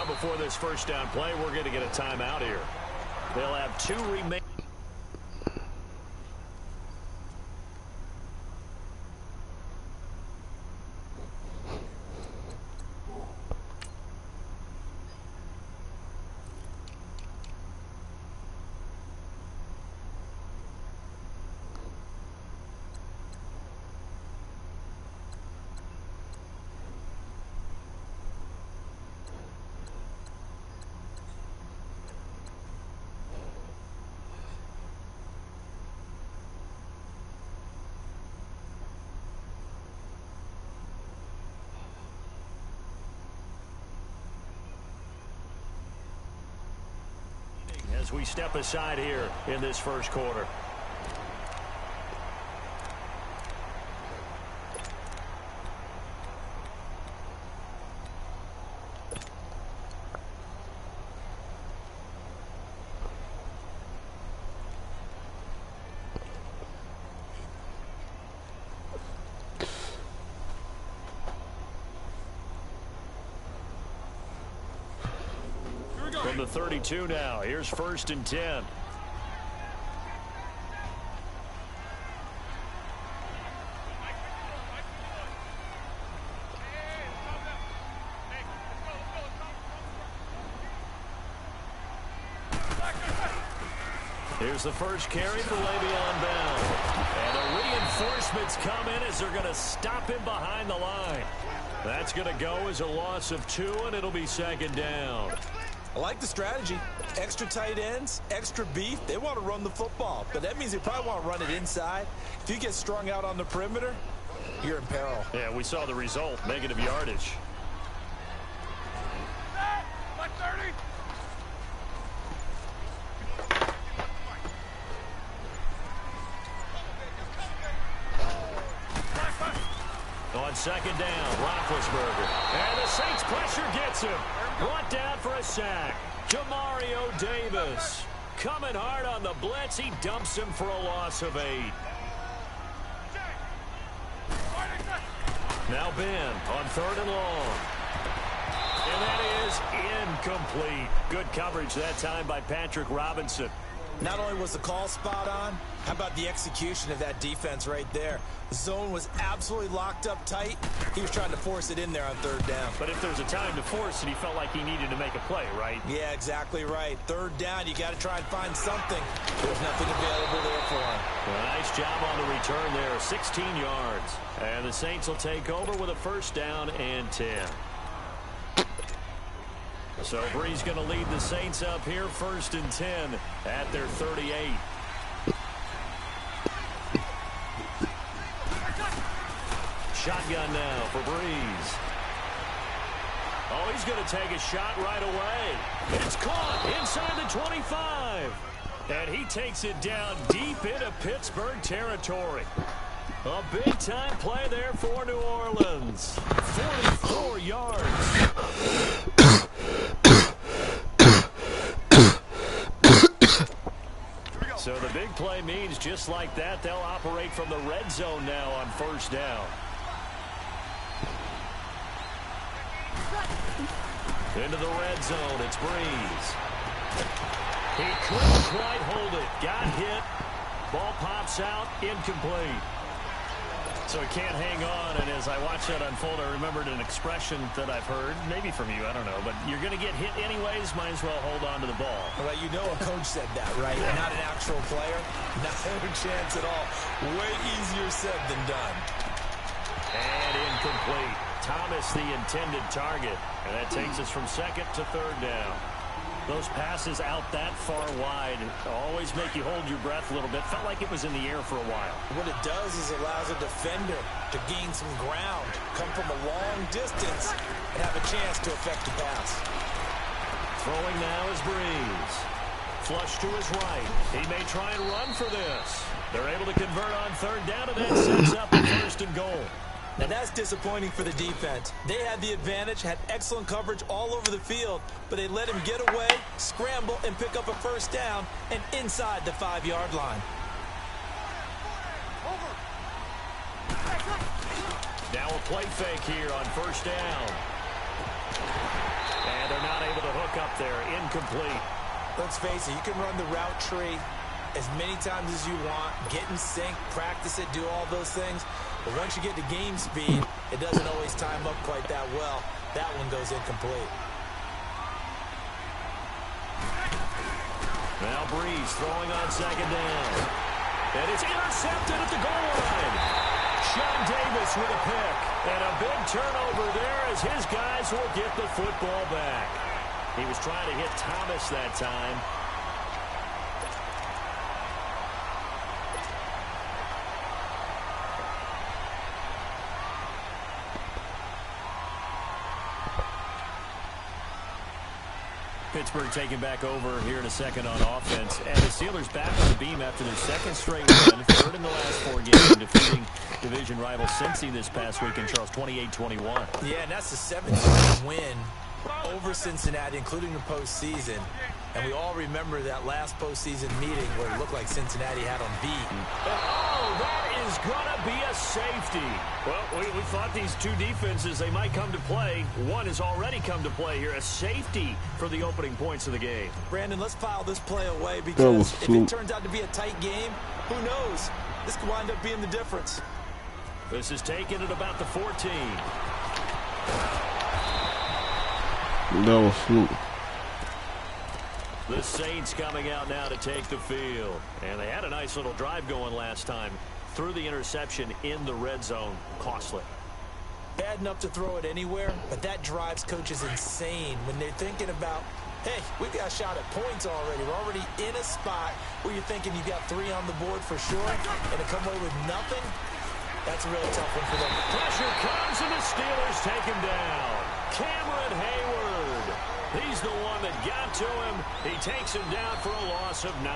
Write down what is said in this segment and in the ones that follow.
Now, before this first down play, we're going to get a timeout here. They'll have 2 remaining. As we step aside here in this first quarter. From the 32 now, here's 1st and 10. Here's the first carry for Le'Veon Bell. And the reinforcements come in as they're going to stop him behind the line. That's going to go as a loss of 2, and it'll be 2nd down. I like the strategy. Extra tight ends, extra beef. They want to run the football, but that means they probably want to run it inside. If you get strung out on the perimeter, you're in peril. Yeah, we saw the result, negative yardage. On 2nd down, Roethlisberger. And the Saints pressure gets him. Brought down for a sack. Jamario Davis coming hard on the blitz. He dumps him for a loss of 8. Now Ben on 3rd and long. And that is incomplete. Good coverage that time by Patrick Robinson. Not only was the call spot on, how about the execution of that defense right there? The zone was absolutely locked up tight. He was trying to force it in there on 3rd down. But if there's a time to force it, he felt like he needed to make a play, right? Yeah, exactly right. 3rd down, you got to try and find something. There's nothing available there for him. Well, nice job on the return there, 16 yards. And the Saints will take over with a 1st down and 10. So Bree's going to lead the Saints up here, 1st and 10 at their 38. Shotgun now for Breeze. Oh, he's going to take a shot right away. It's caught inside the 25. And he takes it down deep into Pittsburgh territory. A big-time play there for New Orleans. 44 yards. So the big play means just like that, they'll operate from the red zone now on 1st down. Into the red zone, it's Breeze. He couldn't quite hold it. Got hit. Ball pops out, incomplete. So he can't hang on, and as I watched that unfold, I remembered an expression that I've heard, maybe from you, I don't know, but you're going to get hit anyways, might as well hold on to the ball. Well, you know a coach said that, right? Yeah. Not an actual player. Not a chance at all. Way easier said than done. And incomplete. Thomas the intended target, and that takes us from 2nd to 3rd down. Those passes out that far wide always make you hold your breath a little bit. Felt like it was in the air for a while. What it does is allows a defender to gain some ground, come from a long distance, and have a chance to affect the pass. Throwing now is Breeze. Flush to his right. He may try and run for this. They're able to convert on 3rd down, and that sets up a 1st and goal. Now that's disappointing for the defense. They had the advantage, had excellent coverage all over the field, but they let him get away, scramble, and pick up a 1st down and inside the 5-yard line. Now a play fake here on 1st down. And And they're not able to hook up there. Incomplete. Let's face it, you can run the route tree as many times as you want, get in sync, practice it, do all those things. But once you get to game speed, it doesn't always time up quite that well. That one goes incomplete. Now Breeze throwing on second down. And it's intercepted at the goal line. Sean Davis with a pick. And a big turnover there as his guys will get the football back. He was trying to hit Thomas that time. Pittsburgh taking back over here in a second on offense. And the Steelers back on the beam after their second straight win. Third in the last 4 games, defeating division rival Cincy this past week in Charles, 28-21. Yeah, and that's the 7th win over Cincinnati, including the postseason. And we all remember that last postseason meeting where it looked like Cincinnati had them beat. Oh, that is going to be a safety. Well, we thought these two defenses, they might come to play. One has already come to play here. A safety for the opening points of the game. Brandon, let's file this play away because if it turns out to be a tight game, who knows? This could wind up being the difference. This is taken at about the 14. That was fluke. The Saints coming out now to take the field. And they had a nice little drive going last time. Threw the interception in the red zone. Costly. Bad enough to throw it anywhere, but that drives coaches insane when they're thinking about, hey, we've got a shot at points already. We're already in a spot where you're thinking you've got 3 on the board for sure, and to come away with nothing, that's a really tough one for them. Pressure comes, and the Steelers take him down. Cameron Hayward. He's the one that got to him. He takes him down for a loss of 9.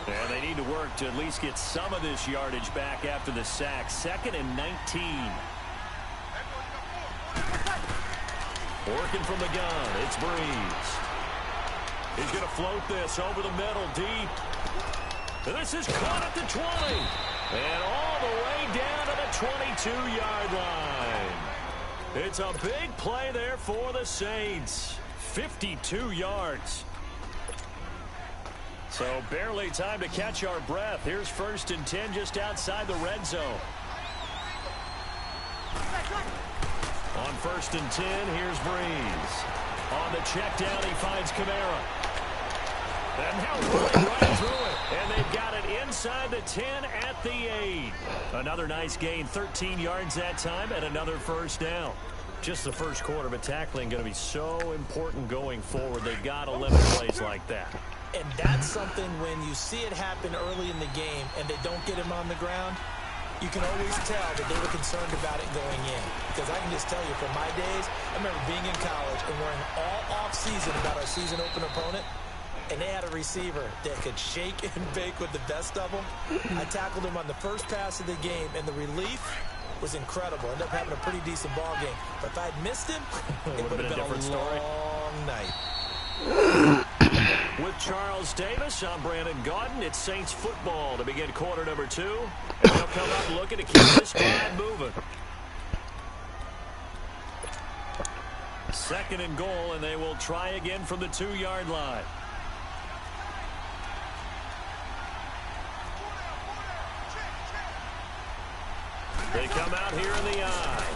And they need to work to at least get some of this yardage back after the sack. 2nd and 19. Working from the gun. It's Breeze. He's going to float this over the middle deep. This is caught at the 20. And all the way down to the 22-yard line. It's a big play there for the Saints. 52 yards. So barely time to catch our breath. Here's 1st and 10 just outside the red zone. On 1st and 10, here's Breeze. On the check down, he finds Kamara. And now running right through it. And they've got it inside the 10 at the 8. Another nice gain, 13 yards that time, and another 1st down. Just the first quarter, but tackling going to be so important going forward. They've got to limit plays like that. And that's something when you see it happen early in the game and they don't get him on the ground, you can always tell that they were concerned about it going in. Because I can just tell you from my days, I remember being in college and worrying all off-season about our season open opponent. And they had a receiver that could shake and bake with the best of them. I tackled him on the first pass of the game, and the relief was incredible. Ended up having a pretty decent ball game. But if I'd missed him, it would have been a long night. With Charles Davis, I'm Brandon Gaudin. It's Saints football to begin quarter number 2. And they'll come up looking to keep this drive moving. 2nd and goal, and they will try again from the 2-yard line. They come out here in the eye.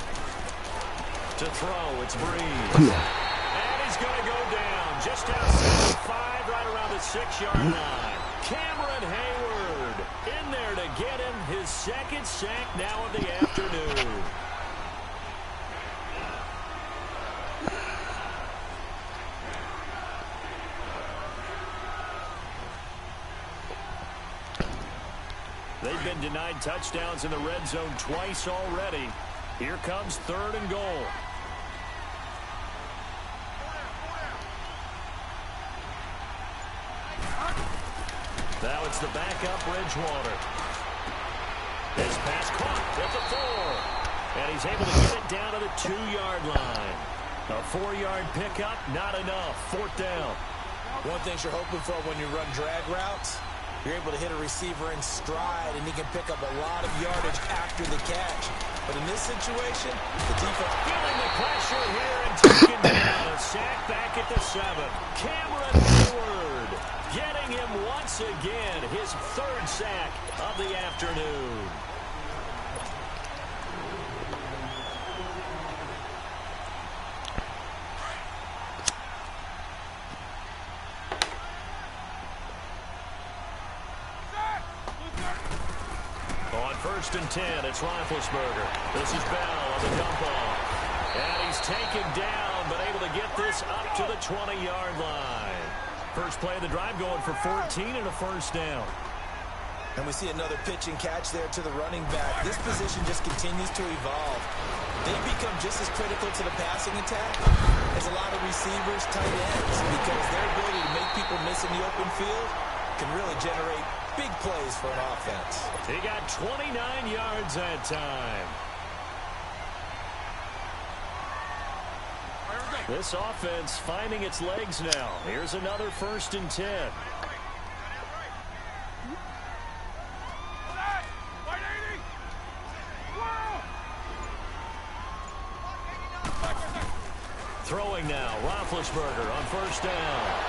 To throw, it's Breeze. And he's going to go down just outside the 5, right around the 6-yard line. Cameron Hayward in there to get him his 2nd sack now of the afternoon. They've been denied touchdowns in the red zone twice already. Here comes 3rd and goal. Now it's the backup Bridgewater. His pass caught at the 4. And he's able to get it down to the 2-yard line. A 4-yard pickup, not enough. 4th down. One thing you're hoping for when you run drag routes You're able to hit a receiver in stride, and he can pick up a lot of yardage after the catch. But in this situation, the defense... Feeling the pressure here and taking down. A sack back at the 7. Cameron Hayward getting him once again. His 3rd sack of the afternoon. On 1st and 10, it's Roethlisberger. This is Bell on the dump off. And he's taken down, but able to get this up to the 20-yard line. First play of the drive going for 14 and a 1st down. And we see another pitch and catch there to the running back. This position just continues to evolve. They become just as critical to the passing attack as a lot of receivers, tight ends, because their ability to make people miss in the open field can really generate big plays for an offense. He got 29 yards that time. This offense finding its legs now. Here's another 1st and 10. Throwing now, Roethlisberger on 1st down.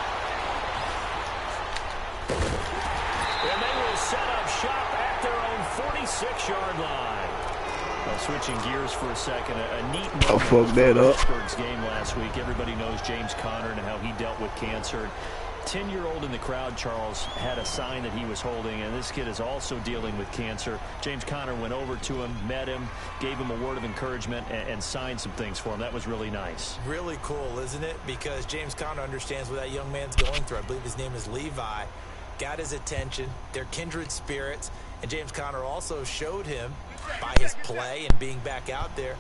And they will set up shop at their own 46-yard line. Well, switching gears for a second, a neat moment. I'll fuck that up. Pittsburgh's game last week. Everybody knows James Conner and how he dealt with cancer. 10-year-old in the crowd, Charles, had a sign that he was holding, and this kid is also dealing with cancer. James Conner went over to him, met him, gave him a word of encouragement, and signed some things for him. That was really nice. Really cool, isn't it? Because James Conner understands what that young man's going through. I believe his name is Levi. Got his attention. They're kindred spirits. And James Conner also showed him by his play and being back out there,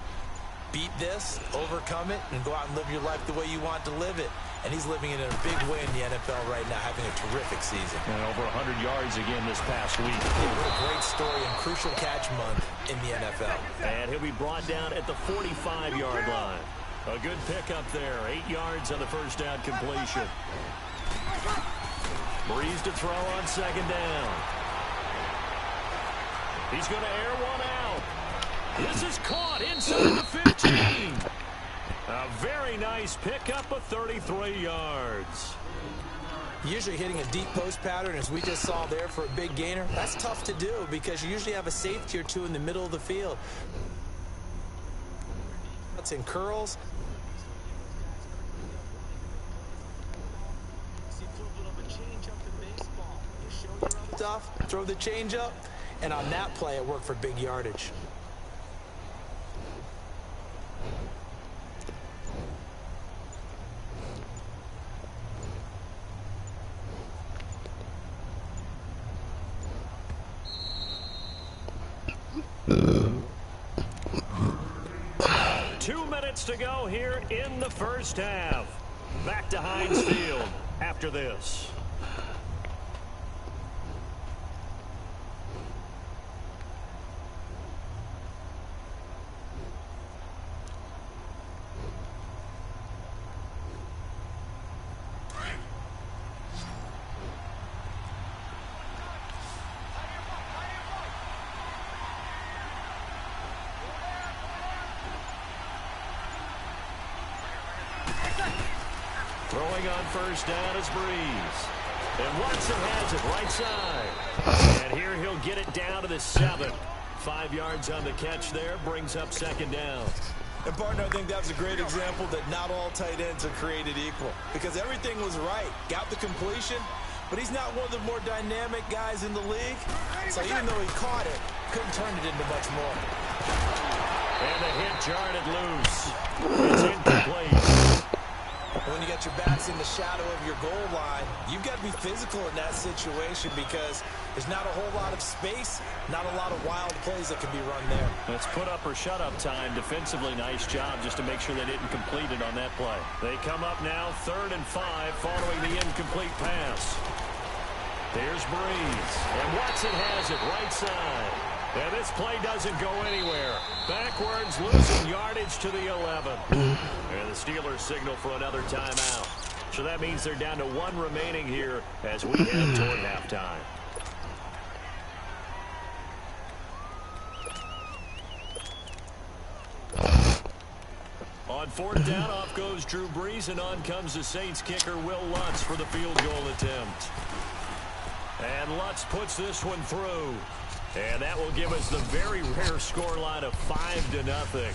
beat this, overcome it, and go out and live your life the way you want to live it. And he's living in a big way in the NFL right now, having a terrific season. And over 100 yards again this past week. Yeah, what a great story and crucial catch month in the NFL. And he'll be brought down at the 45-yard line. A good pickup there. 8 yards on the 1st down completion. Breeze to throw on 2nd down. He's going to air one out. This is caught inside the 15. A very nice pickup of 33 yards. Usually hitting a deep post pattern, as we just saw there for a big gainer, that's tough to do because you usually have a safety or two in the middle of the field. That's in curls. Stuff, throw the change up, and on that play it worked for big yardage. Two minutes to go here in the 1st half. Back to Heinz Field after this. Throwing on 1st down is Breeze. And Watson has it right side. And here he'll get it down to the 7. 5 yards on the catch there, brings up 2nd down. And, partner, I think that was a great example that not all tight ends are created equal. Because everything was right. Got the completion, but he's not one of the more dynamic guys in the league. So even though he caught it, couldn't turn it into much more. And the hit jarred it loose. It's incomplete. And when you got your backs in the shadow of your goal line, you've got to be physical in that situation because there's not a whole lot of space, not a lot of wild plays that can be run there. It's put up or shut up time. Defensively, nice job just to make sure they didn't complete it on that play. They come up now 3rd and 5 following the incomplete pass. Here's Breeze. And Watson has it right side. And this play doesn't go anywhere. Backwards, losing yardage to the 11. And the Steelers signal for another timeout. So that means they're down to 1 remaining here as we head toward halftime. fourth down, off goes Drew Brees, and on comes the Saints kicker, Will Lutz, for the field goal attempt. And Lutz puts this one through. And that will give us the very rare scoreline of 5-0.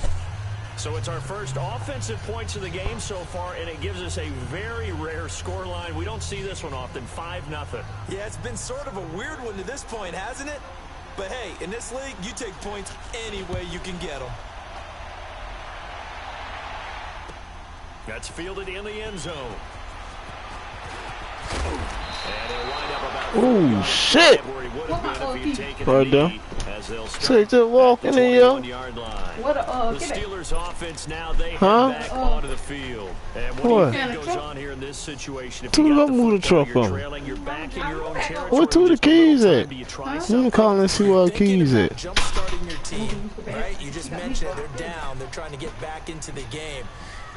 So it's our first offensive points of the game so far, and it gives us a very rare scoreline. We don't see this one often, 5-0. Yeah, it's been sort of a weird one to this point, hasn't it? But hey, in this league, you take points any way you can get them. That's fielded in the end zone. And he'll wind up about oh shit! where he would have been if he had taken Right there. as they'll Take that walk in here. yard line. What the Steelers offense now, they head back onto the field. And what do you think goes on here in this situation? If you got the football, you're trailing, you're back in your own territory. Where two of the keys at? Let me call and see where the keys at. Jump starting your team, right? You just mentioned they're down. They're trying to get back into the game.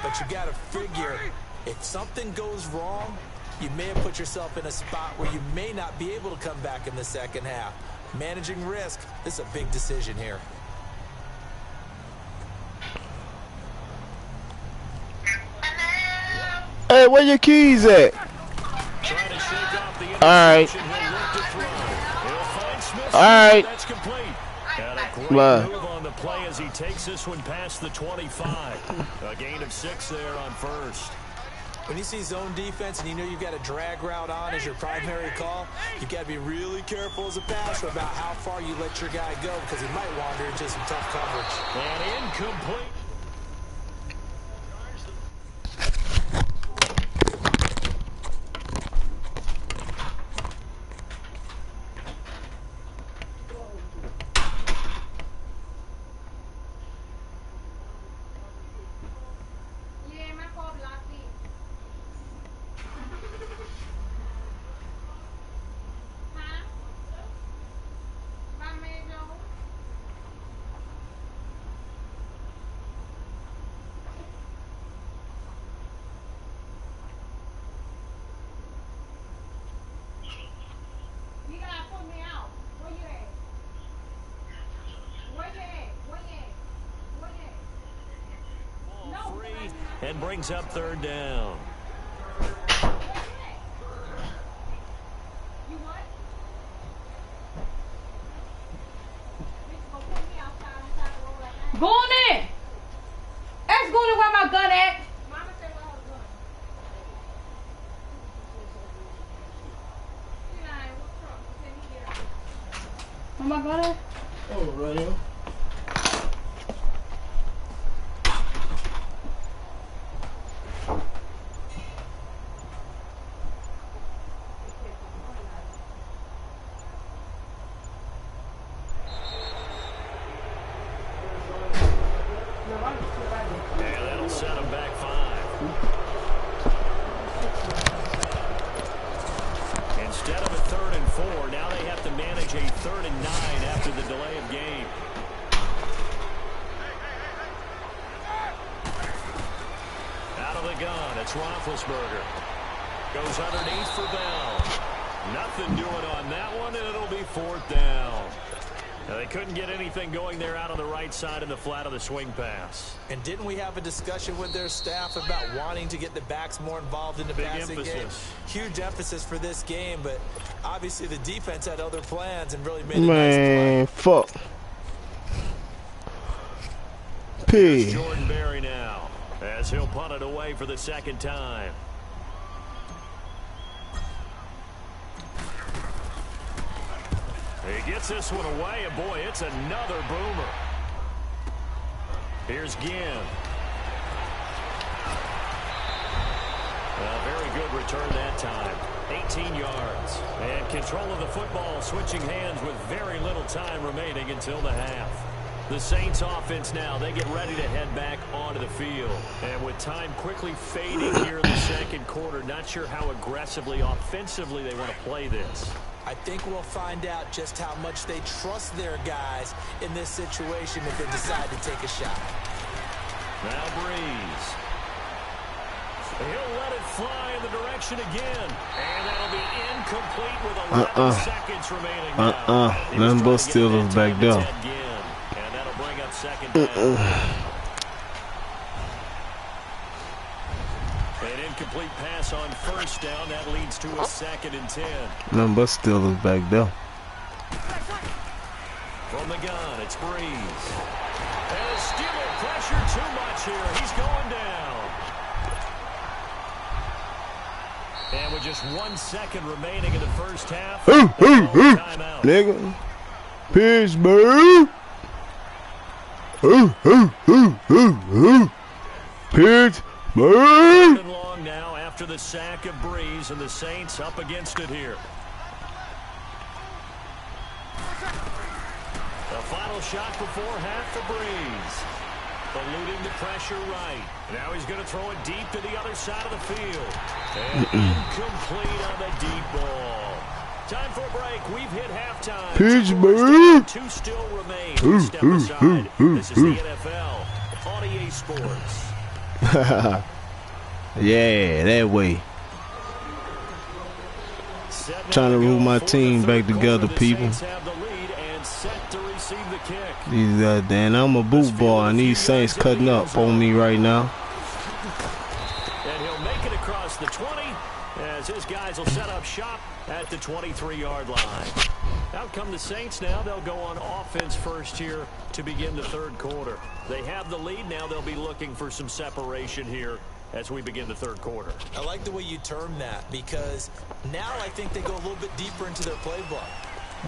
But you got to figure, if something goes wrong, you may have put yourself in a spot where you may not be able to come back in the second half. Managing risk, this is a big decision here. Hey, where your keys at? Alright. Alright. That's complete. And a great move on the play as he takes this one past the 25. A gain of 6 there on first. When you see zone defense and you know you've got a drag route on as your primary call, you've got to be really careful as a passer about how far you let your guy go because he might wander into some tough coverage. And incomplete. And brings up third down. Go on in. Ask Goonie where my gun at. Where my gun at? Oh, right here. And that'll set them back 5. Instead of a 3rd and 4, now they have to manage a 3rd and 9 after the delay of game. Out of the gun, it's Roethlisberger. Goes underneath for Bell. Nothing doing on that one, and it'll be 4th down. Now, they couldn't get anything going there out on the right side in the flat of the swing pass. And didn't we have a discussion with their staff about wanting to get the backs more involved in the passing game? Huge emphasis for this game, but obviously the defense had other plans and really made a nice play. Fuck. P. Jordan Berry now, as he'll punt it away for the 2nd time. He gets this one away, and boy, it's another boomer. Here's Ginn. A very good return that time. 18 yards. And control of the football switching hands with very little time remaining until the half. The Saints offense now, they get ready to head back onto the field. And with time quickly fading here in the 2nd quarter, not sure how aggressively, offensively they want to play this. I think we'll find out just how much they trust their guys in this situation if they decide to take a shot. Now Brees. He'll let it fly in the direction again. And that'll be incomplete with 11 seconds remaining now. None but Steelers back there. And that'll bring up 2nd down. An incomplete pass on first down. That leads to a 2nd and 10. None but Steelers back there. From the gun, it's Breeze. And a Steeler pressure too much here. He's going down. And with just 1 second remaining in the first half, timeout. Nigga. Pittsburgh. Pittsburgh. Long now after the sack of Breeze, and the Saints up against it here. The final shot before half for Breeze. Eluding the pressure right. Now he's going to throw it deep to the other side of the field. And incomplete on the deep ball. Time for a break. We've hit halftime. Pittsburgh. 2 still remain. Step aside. This is the NFL on EA Sports. Yeah, that way. Trying to rule my team back together, people. These goddamn, I'm a boot ball, and these Saints cutting up on me right now. And he'll make it across the 20 as his guys will set up shop at the 23-yard line. Out come the Saints now. They'll go on offense first here to begin the 3rd quarter. They have the lead now. They'll be looking for some separation here as we begin the 3rd quarter. I like the way you term that, because now I think they go a little bit deeper into their playbook.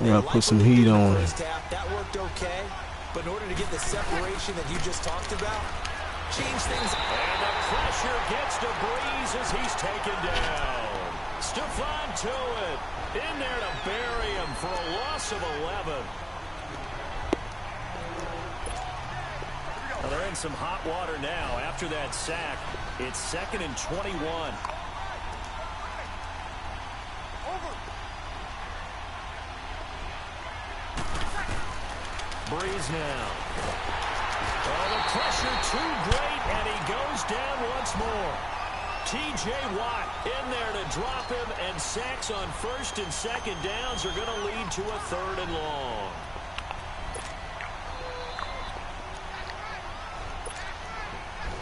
Yeah, put some heat on it. That worked okay, but in order to get the separation that you just talked about, change things. And the pressure gets to Breeze as he's taken down. Stephon Tuitt in there to bury him for a loss of 11. Well, they're in some hot water now after that sack. It's 2nd and 21. Breeze now. Oh, the pressure too great, and he goes down once more. T.J. Watt in there to drop him, and sacks on 1st and 2nd downs are going to lead to a 3rd and long.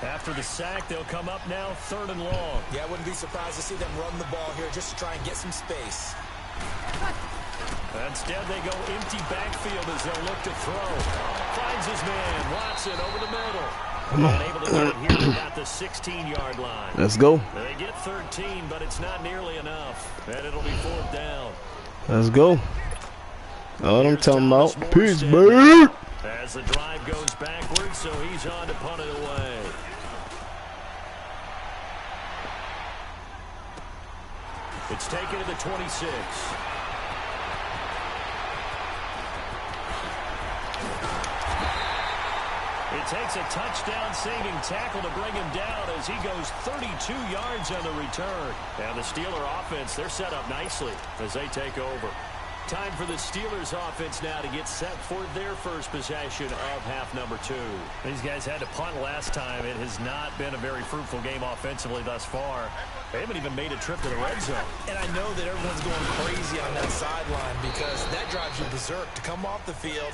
After the sack, they'll come up now 3rd and long. Yeah, I wouldn't be surprised to see them run the ball here just to try and get some space. Instead, they go empty backfield as they'll look to throw. Finds his man, Watson, over the middle. And able to do it here at about the 16-yard line. Let's go. They get 13, but it's not nearly enough. And it'll be 4th down. Let's go. That's what I'm talking about. Pittsburgh. As the drive goes backwards, so he's on to punt it away. It's taken to the 26. It takes a touchdown-saving tackle to bring him down as he goes 32 yards on the return. And the Steeler offense, they're set up nicely as they take over. Time for the Steelers offense now to get set for their first possession of half number 2. These guys had to punt last time. It has not been a very fruitful game offensively thus far. They haven't even made a trip to the red zone. And I know that everyone's going crazy on that sideline because that drives you berserk to come off the field,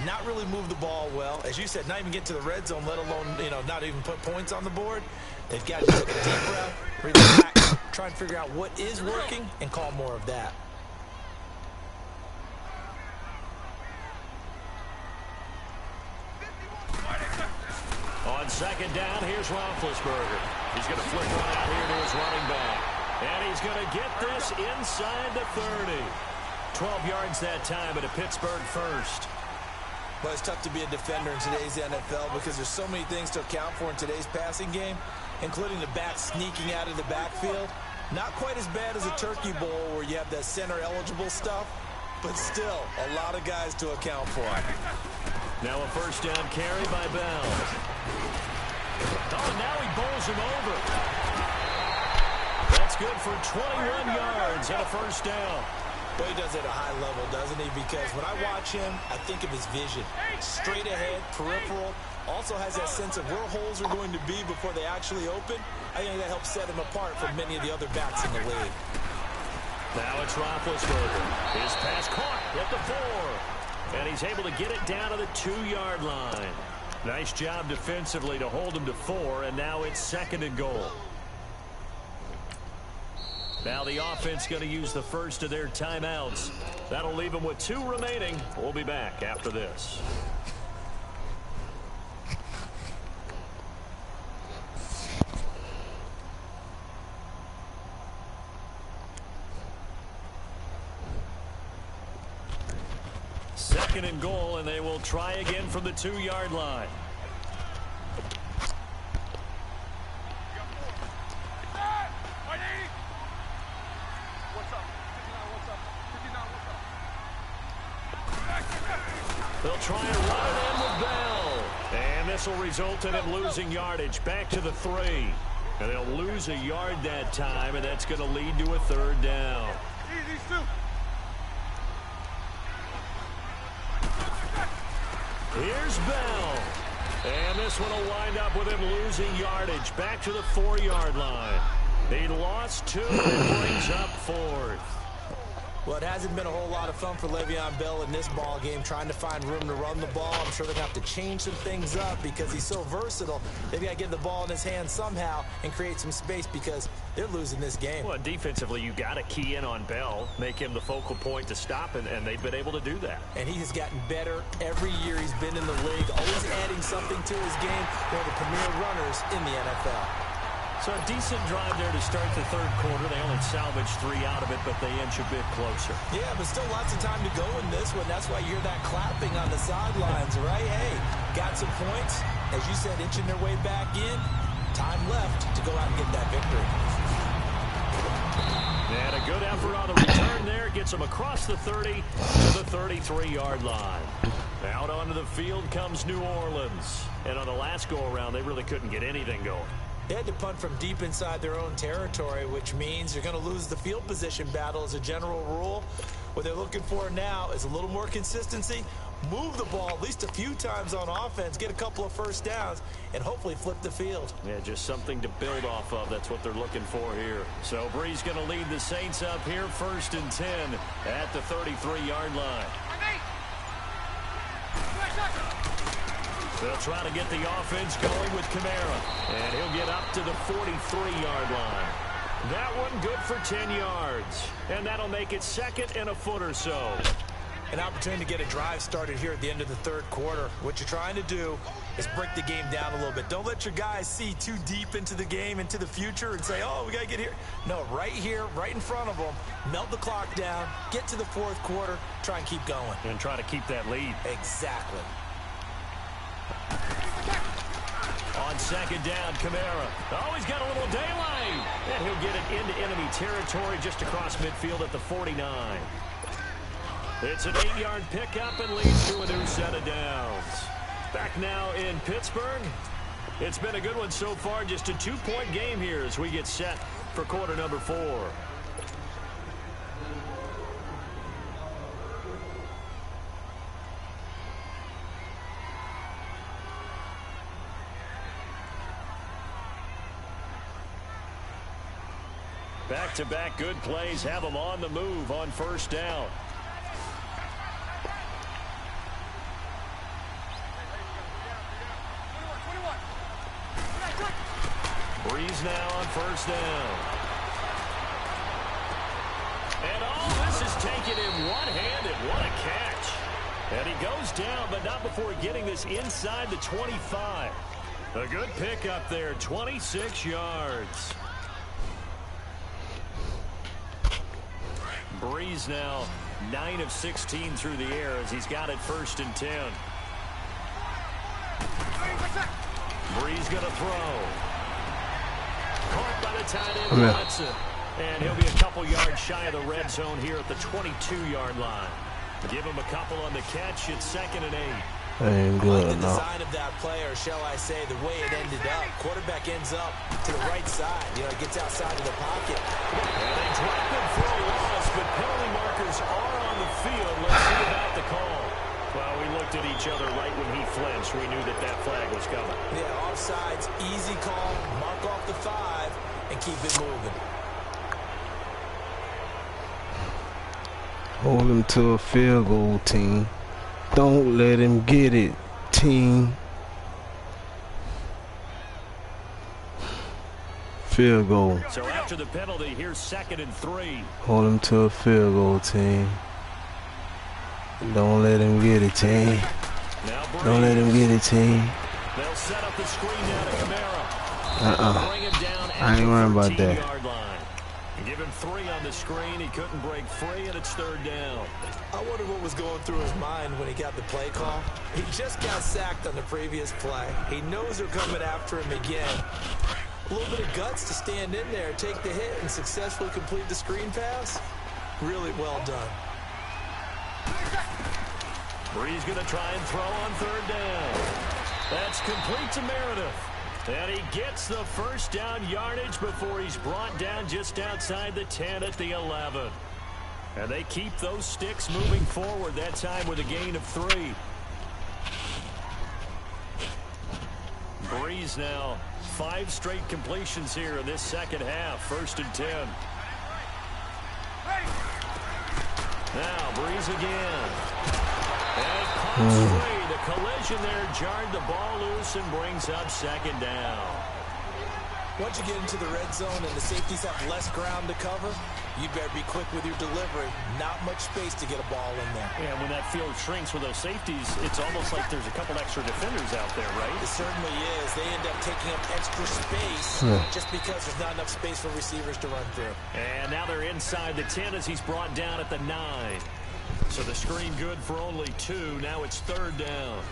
not really move the ball well. As you said, not even get to the red zone, let alone, not even put points on the board. They've got to take a deep breath, relax, try and figure out what is working and call more of that. On 2nd down, here's Roethlisberger. He's going to flip one out here to his running back. And he's going to get this inside the 30. 12 yards that time at a Pittsburgh first. Well, it's tough to be a defender in today's NFL because there's so many things to account for in today's passing game, including the back sneaking out of the backfield. Not quite as bad as a Turkey Bowl where you have that center-eligible stuff, but still a lot of guys to account for. Now a first down carry by Bell. Oh, now he bowls him over. That's good for 21 yards and a first down. Well, he does it at a high level, doesn't he? Because when I watch him, I think of his vision. Straight ahead, peripheral. Also has that sense of where holes are going to be before they actually open. I think that helps set him apart from many of the other backs in the league. Now it's Roethlisberger. His pass caught at the 4. And he's able to get it down to the 2-yard line. Nice job defensively to hold him to 4, and now it's 2nd and goal. Now the offense going to use the first of their timeouts. That'll leave them with 2 remaining. We'll be back after this. Second and goal, and they will try again from the 2-yard line. They'll try and run it in with Bell. And this will result in him losing yardage back to the 3. And they'll lose a yard that time, and that's going to lead to a 3rd down. Here's Bell. And this one will wind up with him losing yardage back to the 4-yard line. He lost 2 and brings up 4th. Well, it hasn't been a whole lot of fun for Le'Veon Bell in this ball game, trying to find room to run the ball. I'm sure they're going to have to change some things up because he's so versatile. They've got to get the ball in his hands somehow and create some space because they're losing this game. Well, defensively, you got to key in on Bell, make him the focal point to stop, and they've been able to do that. And he has gotten better every year he's been in the league, always adding something to his game. One of the premier runners in the NFL. So a decent drive there to start the 3rd quarter. They only salvaged 3 out of it, but they inch a bit closer. Yeah, but still lots of time to go in this one. That's why you hear that clapping on the sidelines, right? Hey, got some points. As you said, inching their way back in. Time left to go out and get that victory. And a good effort on the return there. Gets them across the 30 to the 33-yard line. Out onto the field comes New Orleans. And on the last go-around, they really couldn't get anything going. They had to punt from deep inside their own territory, which means you're going to lose the field position battle as a general rule. What they're looking for now is a little more consistency, move the ball at least a few times on offense, get a couple of first downs, and hopefully flip the field. Yeah, just something to build off of. That's what they're looking for here. So Brees going to lead the Saints up here, 1st and 10 at the 33-yard line. They'll try to get the offense going with Kamara. And he'll get up to the 43-yard line. That one good for 10 yards. And that'll make it 2nd and a foot or so. An opportunity to get a drive started here at the end of the 3rd quarter. What you're trying to do is break the game down a little bit. Don't let your guys see too deep into the game, into the future, and say, oh, we got to get here. No, right here, right in front of them, melt the clock down, get to the 4th quarter, try and keep going. And try to keep that lead. Exactly. On 2nd down, Kamara. Oh, he's got a little daylight. And he'll get it into enemy territory just across midfield at the 49. It's an 8-yard pickup and leads to a new set of downs. Back now in Pittsburgh. It's been a good one so far. Just a 2-point game here as we get set for quarter number 4. Back-to-back good plays have them on the move on 1st down. Brees now on 1st down. And all this is taken in one-handed. What a catch. And he goes down, but not before getting this inside the 25. A good pickup there, 26 yards. Brees now 9 of 16 through the air as he's got it 1st and 10. Brees going to throw. Caught by the tight end, Watson. And he'll be a couple yards shy of the red zone here at the 22-yard line. Give him a couple on the catch. It's 2nd and 8. Ain't good the enough. design of that play, or shall I say, the way it ended up. Quarterback ends up to the right side. You know, gets outside of the pocket. And they drop him for a loss, but penalty markers are on the field. Let's see about the call. Well, we looked at each other right when he flinched. We knew that that flag was coming. Yeah, offsides, easy call. Mark off the 5 and keep it moving. Hold him to a field goal, team. Don't let him get it, team. field goal. So after the penalty, here's 2nd and 3. Hold him to a field goal, team. Don't let him get it, team. Don't let him get it, team. They'll set up the screen down to Kamara. Bring him down I ain't worried about that. Yard line. Give him 3 on the screen. He couldn't break free, and it's 3rd down. I wonder what was going through his mind when he got the play call. He just got sacked on the previous play. He knows they're coming after him again. A little bit of guts to stand in there, take the hit, and successfully complete the screen pass. Really well done. Brees going to try and throw on 3rd down. That's complete to Meredith. And he gets the first down yardage before he's brought down just outside the 10 at the 11. And they keep those sticks moving forward, that time with a gain of 3. Brees now 5 straight completions here in this second half. 1st and 10. Now Brees again. And pumps free. The collision there jarred the ball loose and brings up 2nd down. Once you get into the red zone and the safeties have less ground to cover, you better be quick with your delivery. Not much space to get a ball in there. Yeah, when that field shrinks with those safeties, it's almost like there's a couple extra defenders out there, right? It certainly is. They end up taking up extra space just because there's not enough space for receivers to run through. And now they're inside the 10 as he's brought down at the 9. So the screen good for only 2. Now it's 3rd down.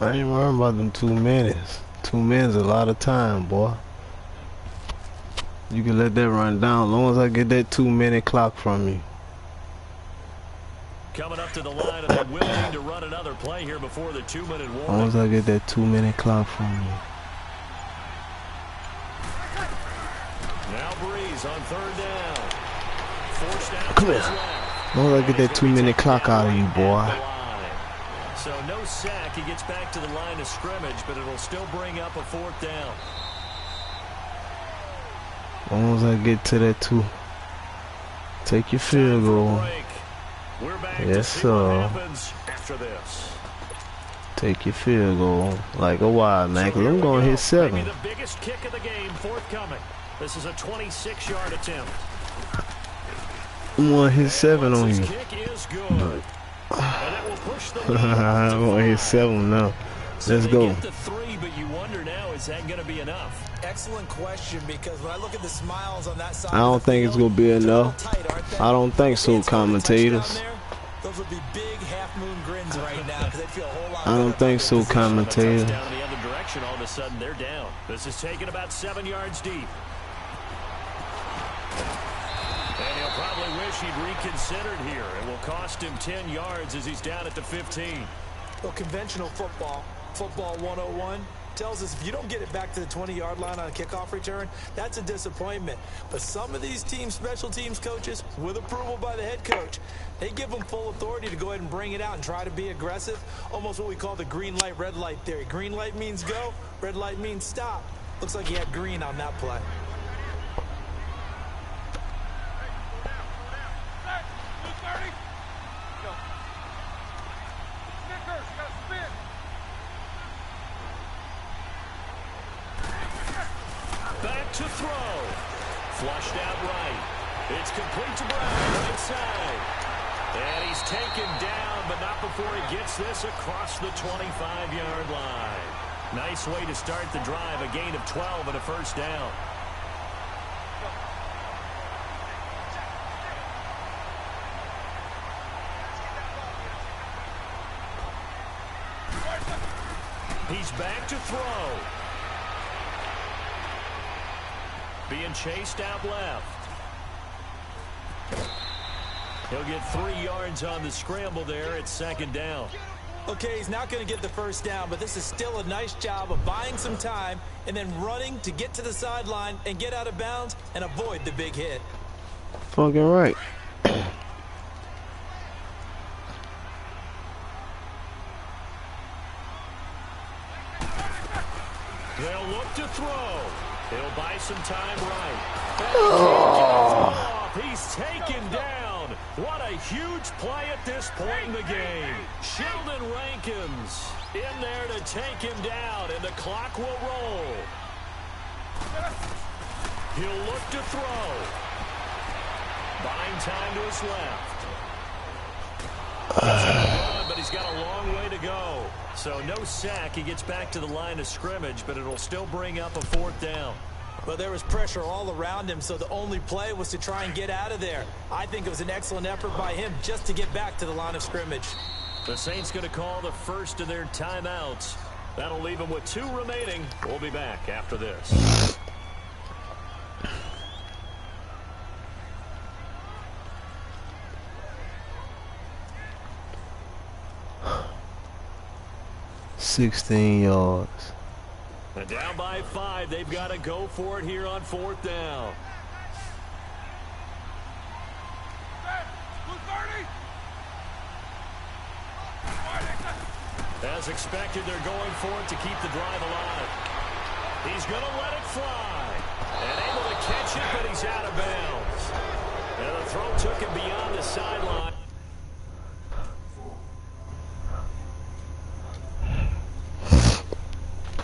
I ain't worrying about them 2 minutes. 2 minutes is a lot of time, boy. You can let that run down as long as I get that 2-minute clock from you. Coming up to the line, and they will need to run another play here before the 2-minute warning. As long as I get that 2-minute clock from you. Now Brees on 3rd down. Forced out. Come here. As long as I get that 2-minute clock out of you, boy. So no sack. He gets back to the line of scrimmage, but it'll still bring up a 4th down. As long as I get to that 2. Take your field goal. We're back Yes, sir. After this. Take your field goal. Like a wild man, because I'm going to hit 7. Maybe the biggest kick of the game forthcoming. This is a 26-yard attempt. I'm going to hit 7 on you. Kick is good. And it will push the I'm going to hit 7 now. Let's go. Get the 3, but you wonder now, is that going to be enough? Excellent question, because when I look at the smiles on that side, I don't think it's going to be enough. I don't think so, commentators. Those would be big half-moon grins right now, because they feel a whole lot. I don't think so, commentators. Down in the other direction, all of a sudden they're down. This is taken about 7 yards deep. And he'll probably wish he'd reconsidered here. It will cost him 10 yards as he's down at the 15. Well, conventional football 101, tells us if you don't get it back to the 20-yard line on a kickoff return, that's a disappointment. But some of these teams, special teams coaches, with approval by the head coach, they give them full authority to go ahead and bring it out and try to be aggressive. Almost what we call the green light, red light theory. Green light means go, red light means stop. Looks like he had green on that play. Back to throw. Flushed out right. It's complete to Brown, right side. And he's taken down, but not before he gets this across the 25-yard line. Nice way to start the drive, a gain of 12 and a first down. He's back to throw. Being chased out left. He'll get 3 yards on the scramble there at second down. Okay, he's not going to get the first down, but this is still a nice job of buying some time and then running to get to the sideline and get out of bounds and avoid the big hit. Fucking right. They'll look to throw. He'll buy some time right. He's taken down. What a huge play at this point in the game. Sheldon Rankins in there to take him down, and the clock will roll. He'll look to throw. Buying time to his left. But he's got a long way to go. So no sack. He gets back to the line of scrimmage, but it'll still bring up a 4th down. Well, there was pressure all around him, so the only play was to try and get out of there. I think it was an excellent effort by him just to get back to the line of scrimmage. The Saints going to call the first of their timeouts. That'll leave them with 2 remaining. We'll be back after this. $16. And down by 5, they've got to go for it here on 4th down. As expected, they're going for it to keep the drive alive. He's going to let it fly. And able to catch it, but he's out of bounds. And the throw took him beyond the sideline.